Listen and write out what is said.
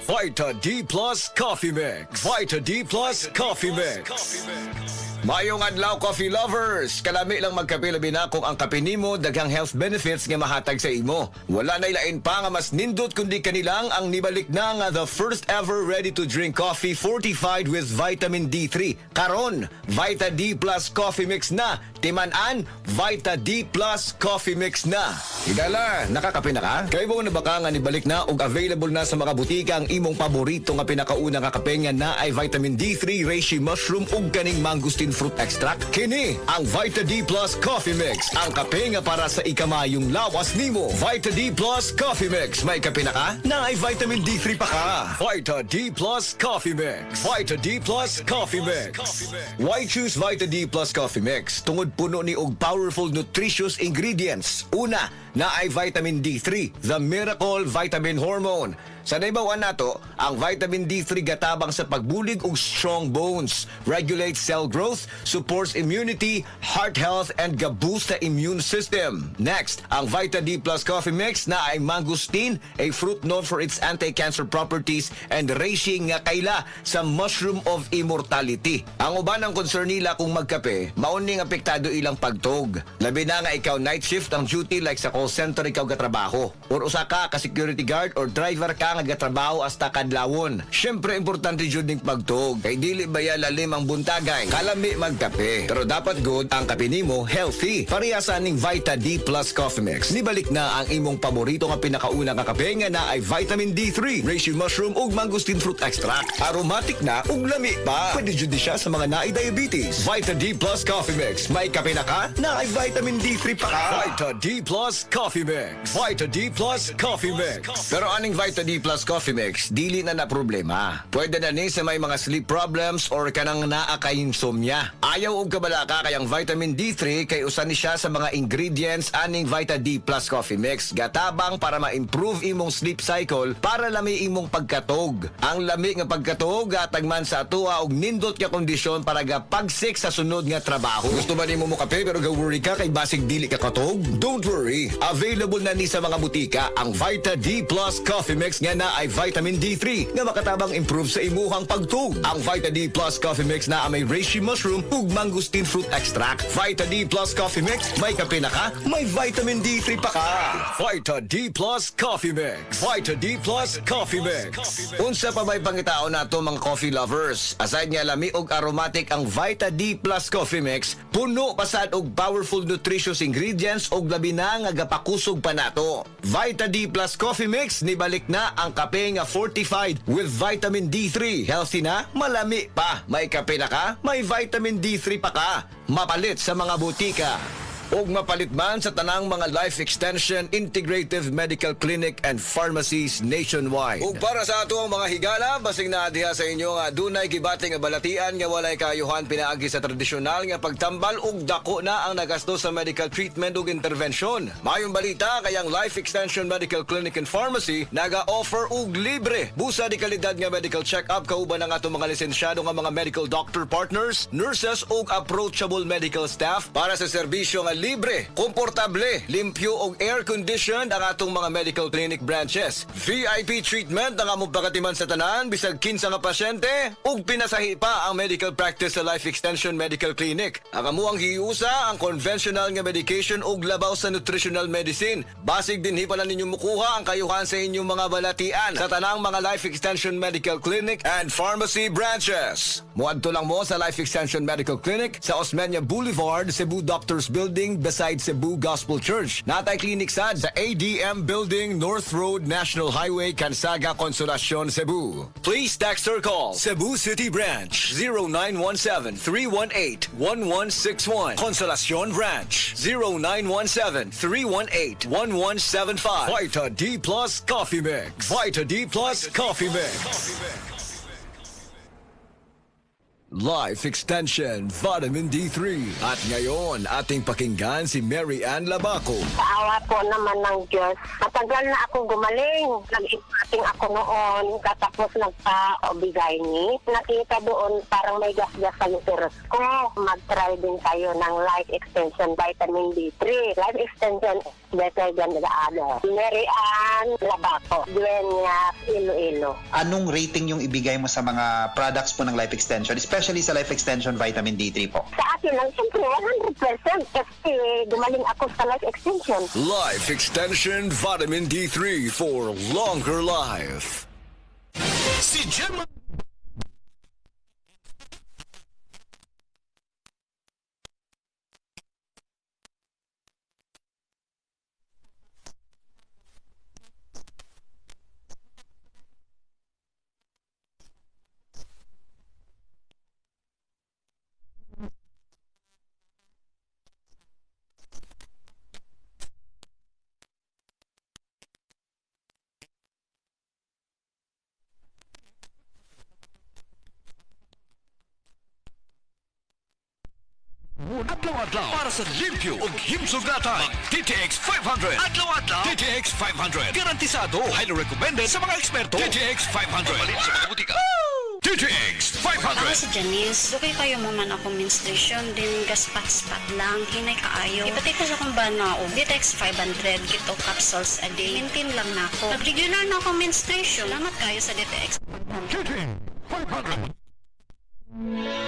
Vita D Plus Coffee Mix. Vita D Plus Coffee Mix. Mayong adlaw, coffee lovers! Kalami lang magkape labi na kung ang kape nimo daghang health benefits nga mahatag sa imo. Wala na ilain pa nga mas nindot kundi kanilang ang nibalik na nga the first ever ready-to-drink coffee fortified with vitamin D3. Karon, Vita D Plus Coffee Mix na. Timan-an, Vita D Plus Coffee Mix na. Higala, nakakape na ka? Kay mo na baka nga nibalik na ug available na sa mga butika ang imong paborito nga pinakauna nga kape nga na ay vitamin D3, reishi mushroom ug kaning mangosteen fruit extract. Kini ang Vita D Plus Coffee Mix, ang kape nga para sa ikamayong lawas nimo. Vita D Plus Coffee Mix. May kape na ka? Na ay vitamin D3 pa ka. Vita D Plus Coffee Mix. Vita D Plus Coffee Mix. Why choose Vita D Plus Coffee Mix? Tungod puno ni og powerful nutritious ingredients. Una, na ay vitamin D3, the miracle vitamin hormone. Sa naibawan nato, ang vitamin D3 gatabang sa pagbulig og strong bones, regulates cell growth, supports immunity, heart health, and ga-boost the immune system. Next, ang Vita D Plus Coffee Mix na ay mangosteen, a fruit known for its anti-cancer properties, and reishi nga kaila sa mushroom of immortality. Ang uban ang concern nila kung magkape, mauning apektado ilang pagtog. Labi na nga ikaw night shift ang duty like sa call center ikaw gatrabaho, or usa ka security guard or driver ka nga gatrabaho hasta kadlawon. Syempre importante jud ning pagtog kay dili baya lalim ang buntagay kalami magkape. Pero dapat good ang kape nimo healthy. Parehasa ning Vita D Plus Coffee Mix. Nibalik na ang imong paborito nga pinakauna nga kape nga na ay vitamin D3, reishi mushroom ug mangosteen fruit extract. Aromatic na ug lami pa. Pwede jud siya sa mga naay diabetes. Vita D Plus Coffee Mix. May kape na ka? Na ay vitamin D3 pa ka. Vita D Plus Coffee Mix. Vita D Plus Coffee Mix. Pero aning Vita D Plus Coffee Mix, dili na problema. Pwede na ni sa may mga sleep problems or kanang naa kay insomnia. Ayaw og kabalaka kay ang vitamin D3 kay usa ni siya sa mga ingredients aning Vita D Plus Coffee Mix. Gatabang para ma-improve imong sleep cycle para lami imong pagkatog. Ang lami nga pagkatog gatag man sa atuwa og nindot nga kondisyon para gapagsik sa sunod nga trabaho. Gusto ba nimo mo kape pero ga-worry ka kay basig dili ka katog? Don't worry. Available na ni sa mga butika ang Vita D Plus Coffee Mix nga na ay vitamin D3 nga makatabang improve sa imuhang pagtug. Ang Vita D Plus Coffee Mix na may reishi mushroom ug mangosteen fruit extract. Vita D Plus Coffee Mix, may kape na ka, may vitamin D3 pa ka. Vita D Plus Coffee Mix. Vita D Plus Coffee Mix. Unsa pa may pangitaon nato mga coffee lovers? Aside nga lami og aromatic ang Vita D Plus Coffee Mix, puno pasad og powerful nutritious ingredients og labi na nga gapakusog pa nato. Vita D Plus Coffee Mix nibalik na ang kape nga fortified with vitamin D3. Healthy na, malami pa. May kape na ka, may vitamin D3 pa ka. Mapalit sa mga butika. Og mapalit man sa tanang mga life extension, integrative medical clinic and pharmacies nationwide. Ug para sa ato ang mga higala, basig na diha sa inyo nga dunay gibating nga balatian nga walay kayuhan pinaagi sa tradisyonal nga pagtambal ug dako na ang nagastos sa medical treatment ug intervention. Mayong balita kay ang Life Extension Medical Clinic and Pharmacy naga-offer og libre busa di kalidad nga medical check-up kauban ang atong mga lisensyado nga mga medical doctor partners, nurses ug approachable medical staff para sa serbisyo nga libre, komportable, limpyo ug air-conditioned ang atong mga medical clinic branches. VIP treatment ang among pagatiman sa tanan, bisag kinsa nga pasyente, ug pinasahi pa ang medical practice sa Life Extension Medical Clinic. Ang amuang giusa ang conventional nga medication ug labaw sa nutritional medicine. Basig dinhi pala ninyo mukuha ang kayuhan sa inyong mga balatian sa tanang mga Life Extension Medical Clinic and Pharmacy branches. Muadto lang mo sa Life Extension Medical Clinic sa Osmeña Boulevard, Cebu Doctors Building beside Cebu Gospel Church. Natay clinic sad sa ADM Building, North Road, National Highway, Cansaga, Consolacion, Cebu. Please text or call Cebu City Branch 0917-318-1161. Consolacion Branch 0917-318-1175. Vita D Plus Coffee Mix. Vita D Plus Coffee Mix. Life Extension Vitamin D3. At ngayon, ating pakinggan si Mary Ann Labaco. Sa awa po naman ng Diyos, matagal na ako gumaling. Nag-ipating ako noon, katapos nagpa-obigayni. Nakita doon parang may gas-gas sa uterus ko. Mag-try din tayo ng Life Extension Vitamin D3. Life Extension better than the other. Mary Ann Labaco, Dueñas, Iloilo. Anong rating yung ibigay mo sa mga products po ng Life Extension, especially sa Life Extension Vitamin D3 po? Sa akin lang, siyempre, 100% kasi gumaling ako sa life extension. Life Extension Vitamin D3 for longer life. Si Gemma. Adlaw-adlaw para sa limpyo ug himsugatan. TTX 500. Adlaw-adlaw. TTX 500. Garantisado. Highly recommended sa mga eksperto. TTX 500. Palit sa mga butika. TTX 500. Ako si Janice. Dugay kayo mo man ako menstruation din gaspat-spat lang. Hinay kaayo. Ipatay ko sa kong bana o TTX 500. Kito capsules a day. Maintain lang na ako. Pag regular na ako menstruation. Salamat kayo sa TTX 500. TTX 500.